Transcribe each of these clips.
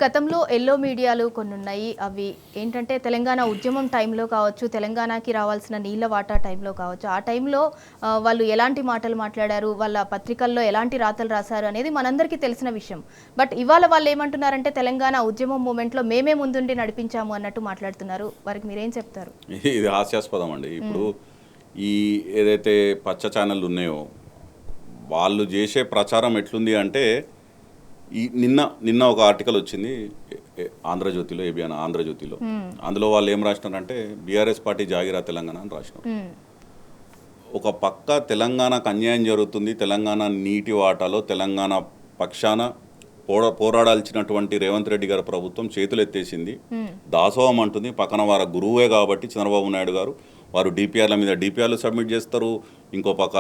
గతంలో ఎల్లో మీడియాలు కొన్ని ఉన్నాయి. అవి ఏంటంటే తెలంగాణ ఉద్యమం టైంలో కావచ్చు, తెలంగాణకి రావాల్సిన నీళ్ల వాటా టైంలో కావచ్చు, ఆ టైంలో వాళ్ళు ఎలాంటి మాటలు మాట్లాడారు, వాళ్ళ పత్రికల్లో ఎలాంటి రాతలు రాశారు అనేది మనందరికీ తెలిసిన విషయం. బట్ ఇవాళ వాళ్ళు ఏమంటున్నారంటే తెలంగాణ ఉద్యమం మూమెంట్లో మేమే ముందుండి నడిపించాము అన్నట్టు మాట్లాడుతున్నారు. వారికి మీరేం చెప్తారు? ఇది హాస్యాస్పదం అండి. ఇప్పుడు ఈ ఏదైతే పచ్చ ఛానళ్ళు ఉన్నాయో వాళ్ళు చేసే ప్రచారం ఎట్లుంది అంటే ఈ నిన్న ఒక ఆర్టికల్ వచ్చింది ఆంధ్రజ్యోతిలో, ఏబిఎన్ ఆంధ్రజ్యోతిలో. అందులో వాళ్ళు ఏం రాసినారంటే బీఆర్ఎస్ పార్టీ జాగిరా తెలంగాణ అని రాసినారు. ఒక పక్క తెలంగాణకు అన్యాయం జరుగుతుంది, తెలంగాణ నీటి వాటాలో తెలంగాణ పక్షాన పోరాడాల్సినటువంటి రేవంత్ రెడ్డి గారి ప్రభుత్వం చేతులు ఎత్తేసింది, దాసోహం అంటుంది. పక్కన వారి గురువే కాబట్టి చంద్రబాబు నాయుడు గారు వారు డిపిఆర్ల మీద డిపిఆర్లు సబ్మిట్ చేస్తారు. ఇంకో పక్క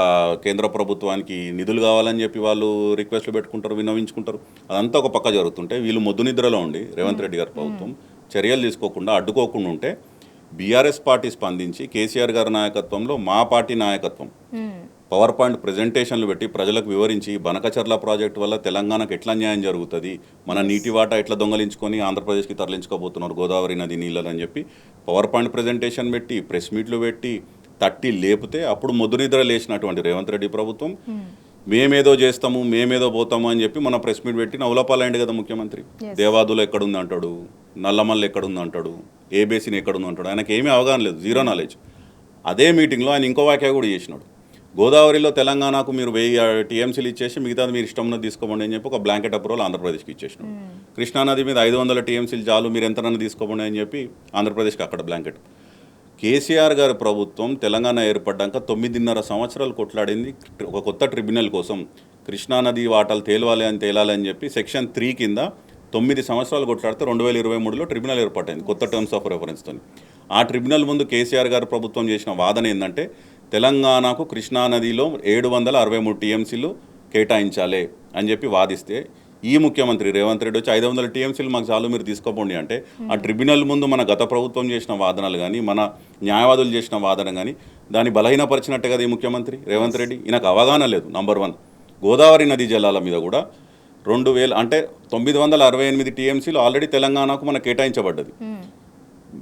కేంద్ర ప్రభుత్వానికి నిధులు కావాలని చెప్పి వాళ్ళు రిక్వెస్ట్లు పెట్టుకుంటారు, విన్నవించుకుంటారు. అదంతా ఒక పక్క జరుగుతుంటే వీళ్ళు మొద్దు నిద్రలో ఉండి రేవంత్ రెడ్డి గారి ప్రభుత్వం చర్యలు తీసుకోకుండా అడ్డుకోకుండా ఉంటే బీఆర్ఎస్ పార్టీ స్పందించి కేసీఆర్ గారి నాయకత్వంలో మా పార్టీ నాయకత్వం పవర్ పాయింట్ ప్రజెంటేషన్లు పెట్టి ప్రజలకు వివరించి బనకచర్ల ప్రాజెక్టు వల్ల తెలంగాణకు ఎట్లా న్యాయం జరుగుతుంది, మన నీటి వాటా ఎట్లా దొంగలించుకొని ఆంధ్రప్రదేశ్కి తరలించుకోబోతున్నారు గోదావరి నది నీళ్ళని చెప్పి పవర్ పాయింట్ ప్రజెంటేషన్ పెట్టి ప్రెస్ మీట్లు పెట్టి తట్టి లేపితే అప్పుడు మొద్దు నిద్ర లేచినటువంటి రేవంత్ రెడ్డి ప్రభుత్వం మేమేదో చేస్తాము, మేమేదో పోతాము అని చెప్పి మన ప్రెస్ మీట్ పెట్టి నవలపాలైంది కదా ముఖ్యమంత్రి. దేవాదులు ఎక్కడుంది అంటాడు, నల్లమల్లి ఎక్కడుంది అంటాడు, ఏ బేసిన్ ఎక్కడుంది అంటాడు. ఆయనకి ఏమీ అవగాహన లేదు, జీరో నాలెడ్జ్. అదే మీటింగ్లో ఆయన ఇంకో వ్యాఖ్య కూడా చేసినాడు. గోదావరిలో తెలంగాణకు మీరు 1000 టీఎంసీలు ఇచ్చేసి మిగతాది మీరు ఇష్టంలో తీసుకోండి అని చెప్పి ఒక బ్లాంకెట్ అప్రూవల్ ఆంధ్రప్రదేశ్కి ఇచ్చేసినాడు. కృష్ణానది మీద 500 టీఎంసీలు చాలు, మీరు ఎంతనన్నా తీసుకోండి అని చెప్పి ఆంధ్రప్రదేశ్కి అక్కడ బ్లాంకెట్. కేసీఆర్ గారి ప్రభుత్వం తెలంగాణ ఏర్పడ్డాక 9.5 సంవత్సరాలు కొట్లాడింది ఒక కొత్త ట్రిబ్యునల్ కోసం. కృష్ణానది వాటాలు తేలాలని చెప్పి సెక్షన్ 3 కింద 9 సంవత్సరాలు కొట్లాడితే 2023లో ట్రిబ్యునల్ ఏర్పాటైంది కొత్త టర్మ్స్ ఆఫ్ రెఫరెన్స్తో. ఆ ట్రిబ్యునల్ ముందు కేసీఆర్ గారి ప్రభుత్వం చేసిన వాదన ఏంటంటే తెలంగాణకు కృష్ణానదిలో 763 టీఎంసీలు కేటాయించాలి అని చెప్పి వాదిస్తే ఈ ముఖ్యమంత్రి రేవంత్ రెడ్డి వచ్చి 500 టీఎంసీలు మాకు చాలు, మీరు తీసుకోపోండి అంటే ఆ ట్రిబ్యునల్ ముందు మన గత ప్రభుత్వం చేసిన వాదనలు కానీ మన న్యాయవాదులు చేసిన వాదన కానీ దాన్ని బలహీనపరిచినట్టే కదా ఈ ముఖ్యమంత్రి రేవంత్ రెడ్డి. ఈయనకు అవగాహన లేదు. నంబర్ 1, గోదావరి నదీ జలాల మీద కూడా 2000 అంటే 968 టీఎంసీలు ఆల్రెడీ తెలంగాణకు మన కేటాయించబడ్డది.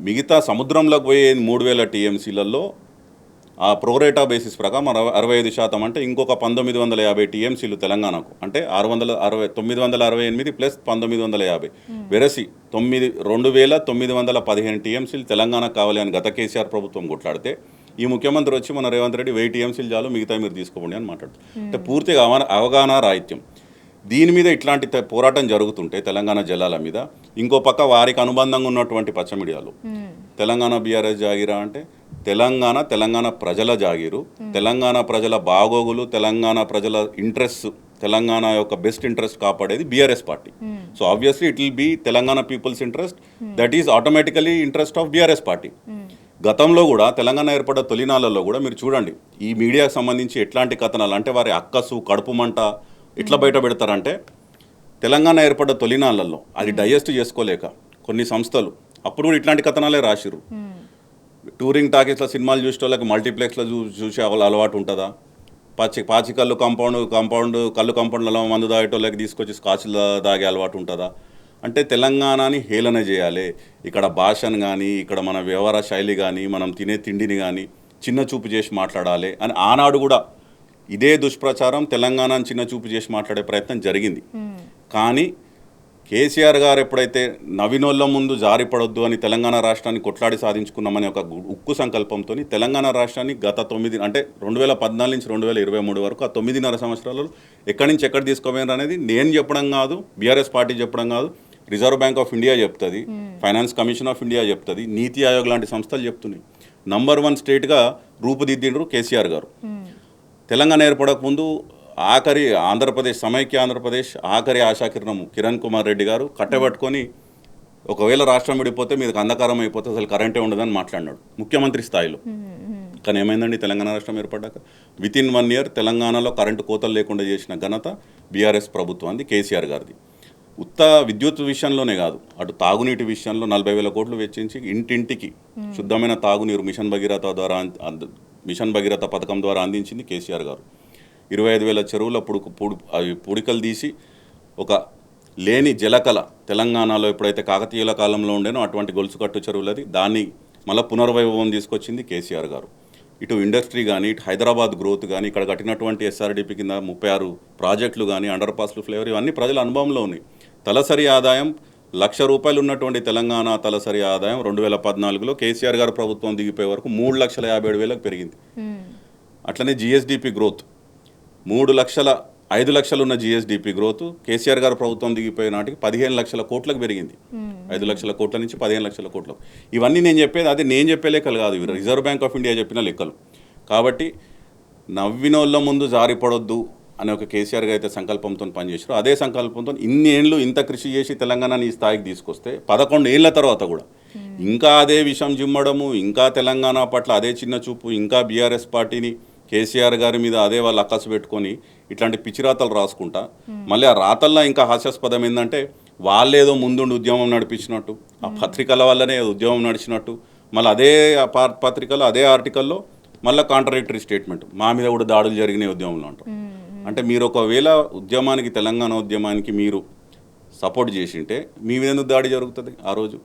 మిగతా సముద్రంలోకి పోయే 3000 టీఎంసీలలో ఆ ప్రోరేటా బేసిస్ ప్రకారం 65% అంటే ఇంకొక 1950 టీఎంసీలు తెలంగాణకు, అంటే 968 ప్లస్ 1950 వెరసి 2915 టీఎంసీలు తెలంగాణకు కావాలి అని గత కేసీఆర్ ప్రభుత్వం కొట్లాడితే ఈ ముఖ్యమంత్రి వచ్చి మన రేవంత్ రెడ్డి 1000 టీఎంసీలు చాలు, మిగతా మీరు తీసుకోండి అని మాట్లాడుతుంది. అంటే పూర్తిగా అవగాహన రాహిత్యం. దీని మీద ఇట్లాంటి పోరాటం జరుగుతుంటే తెలంగాణ జలాల మీద ఇంకో పక్క వారికి అనుబంధంగా ఉన్నటువంటి పచ్చ మీడియాలు తెలంగాణ బీఆర్ఎస్ జాగిరా అంటే తెలంగాణ ప్రజల జాగీరు, తెలంగాణ ప్రజల బాగోగులు, తెలంగాణ ప్రజల ఇంట్రెస్ట్, తెలంగాణ యొక్క బెస్ట్ ఇంట్రెస్ట్ కాపాడేది BRS party. So obviously it will be Telangana people's interest, that is automatically interest of BRS party. గతంలో కూడా తెలంగాణ ఏర్పడ్డ తొలినాళ్ళలో కూడా మీరు చూడండి ఈ మీడియాకు సంబంధించి ఎట్లాంటి కథనాలు అంటే వారి అక్కసు కడుపు మంట ఎట్లా బయట పెడతారంటే తెలంగాణ ఏర్పడ్డ తొలినాళ్ళల్లో అది డైజెస్ట్ చేసుకోలేక కొన్ని సంస్థలు అప్పుడు కూడా ఇట్లాంటి కథనాలే రాసిర్రు. టూరింగ్ టాకీస్లో సినిమాలు చూసే వాళ్ళకి మల్టీప్లెక్స్లో చూసే అలవాటు ఉంటుందా? పాచి కళ్ళు కాంపౌండ్లలో మందు తాగేటోళ్ళకి తీసుకొచ్చి స్కాచ్లో తాగే అలవాటు ఉంటుందా? అంటే తెలంగాణని హేళన చేయాలి, ఇక్కడ భాషను కానీ ఇక్కడ మన వ్యవహార శైలి కానీ మనం తినే తిండిని కానీ చిన్న చూపు చేసి మాట్లాడాలి అని ఆనాడు కూడా ఇదే దుష్ప్రచారం తెలంగాణను చిన్న చూపు చేసి మాట్లాడే ప్రయత్నం జరిగింది. కానీ కేసీఆర్ గారు ఎప్పుడైతే నవీనోళ్ళ ముందు జారిపడొద్దు అని తెలంగాణ రాష్ట్రాన్ని కొట్లాడి సాధించుకున్నామని ఒక ఉక్కు సంకల్పంతో తెలంగాణ రాష్ట్రాన్ని గత 2014 నుంచి 2023 వరకు ఆ 9.5 సంవత్సరాలలో ఎక్కడి నుంచి ఎక్కడ తీసుకోపోయినారు అనేది నేను చెప్పడం కాదు, బీఆర్ఎస్ పార్టీ చెప్పడం కాదు, రిజర్వ్ బ్యాంక్ ఆఫ్ ఇండియా చెప్తుంది, ఫైనాన్స్ కమిషన్ ఆఫ్ ఇండియా చెప్తుంది, నీతి ఆయోగ్ లాంటి సంస్థలు చెప్తున్నాయి. నంబర్ 1 స్టేట్గా రూపుదిద్దిండ్రు కేసీఆర్ గారు. తెలంగాణ ఏర్పడకముందు ఆఖరి ఆంధ్రప్రదేశ్ సమైక్య ఆంధ్రప్రదేశ్ ఆఖరి ఆశాకిరణము కిరణ్ కుమార్ రెడ్డి గారు కట్టబెట్టుకొని ఒకవేళ రాష్ట్రం విడిపోతే మీదకి అంధకారం అయిపోతే అసలు కరెంటే ఉండదని మాట్లాడినాడు ముఖ్యమంత్రి స్థాయిలో. కానీ ఏమైందండి తెలంగాణ రాష్ట్రం ఏర్పడ్డాక వితిన్ 1 ఇయర్ తెలంగాణలో కరెంటు కోతలు లేకుండా చేసిన ఘనత బీఆర్ఎస్ ప్రభుత్వాన్ని, కేసీఆర్ గారిది. ఉత్త విద్యుత్ విషయంలోనే కాదు, అటు తాగునీటి విషయంలో 40,000 కోట్లు వెచ్చించి ఇంటింటికి శుద్ధమైన తాగునీరు మిషన్ భగీరథ పథకం ద్వారా అందించింది కేసీఆర్ గారు. 25,000 చెరువుల పుడికలు తీసి ఒక లేని జలకళ తెలంగాణలో ఎప్పుడైతే కాకతీయుల కాలంలో ఉండేనో అటువంటి గొలుసు కట్టు చెరువులది దాన్ని మళ్ళీ పునర్వైభవం తీసుకొచ్చింది కేసీఆర్ గారు. ఇటు ఇండస్ట్రీ కానీ, ఇటు హైదరాబాద్ గ్రోత్ కానీ, ఇక్కడ కట్టినటువంటి ఎస్ఆర్డిపి కింద 36 ప్రాజెక్టులు కానీ, అండర్ పాస్లు, ఫ్లేవర్, ఇవన్నీ ప్రజల అనుభవంలో ఉన్నాయి. తలసరి ఆదాయం ₹1,00,000 ఉన్నటువంటి తెలంగాణ తలసరి ఆదాయం 2014లో కేసీఆర్ గారు ప్రభుత్వం దిగిపోయే వరకు 3,57,000 పెరిగింది. అట్లనే జిఎస్డిపి గ్రోత్ 5 లక్షలు ఉన్న జిఎస్డిపి గ్రోత్ కేసీఆర్ గారు ప్రభుత్వం దిగిపోయే నాటికి 15 లక్షల కోట్లకు పెరిగింది. 5 లక్షల కోట్ల నుంచి 15 లక్షల కోట్లకు. ఇవన్నీ నేను చెప్పేది అదే, నేను చెప్పే లెక్కలు కాదు, ఇవి రిజర్వ్ బ్యాంక్ ఆఫ్ ఇండియా చెప్పిన లెక్కలు. కాబట్టి నవ్వినోళ్ళ ముందు జారిపడొద్దు అనే ఒక కేసీఆర్ గారు అయితే సంకల్పంతో పనిచేశారు. అదే సంకల్పంతో ఇన్ని ఏళ్ళు ఇంత కృషి చేసి తెలంగాణని ఈ స్థాయికి తీసుకొస్తే 11 ఏళ్ల తర్వాత కూడా ఇంకా అదే విషయం జిమ్మడము, ఇంకా తెలంగాణ పట్ల అదే చిన్న చూపు, ఇంకా బీఆర్ఎస్ పార్టీని కేసీఆర్ గారి మీద అదే వాళ్ళు అక్కసు పెట్టుకొని ఇట్లాంటి పిచ్చిరాతలు రాసుకుంటా, మళ్ళీ ఆ రాతల్లో ఇంకా హాస్యాస్పదం ఏంటంటే వాళ్ళేదో ముందుండి ఉద్యమం నడిపించినట్టు, ఆ పత్రికల వల్లనే ఉద్యమం నడిచినట్టు, మళ్ళీ అదే పత్రికలో అదే ఆర్టికల్లో మళ్ళీ కాంట్రడిక్టరీ స్టేట్మెంట్, మా మీద కూడా దాడులు జరిగినాయి ఉద్యమంలో అంటారు. అంటే మీరు ఒకవేళ ఉద్యమానికి, తెలంగాణ ఉద్యమానికి మీరు సపోర్ట్ చేసింటే మీ మీద ఎందుకు దాడి జరుగుతుంది ఆ రోజు?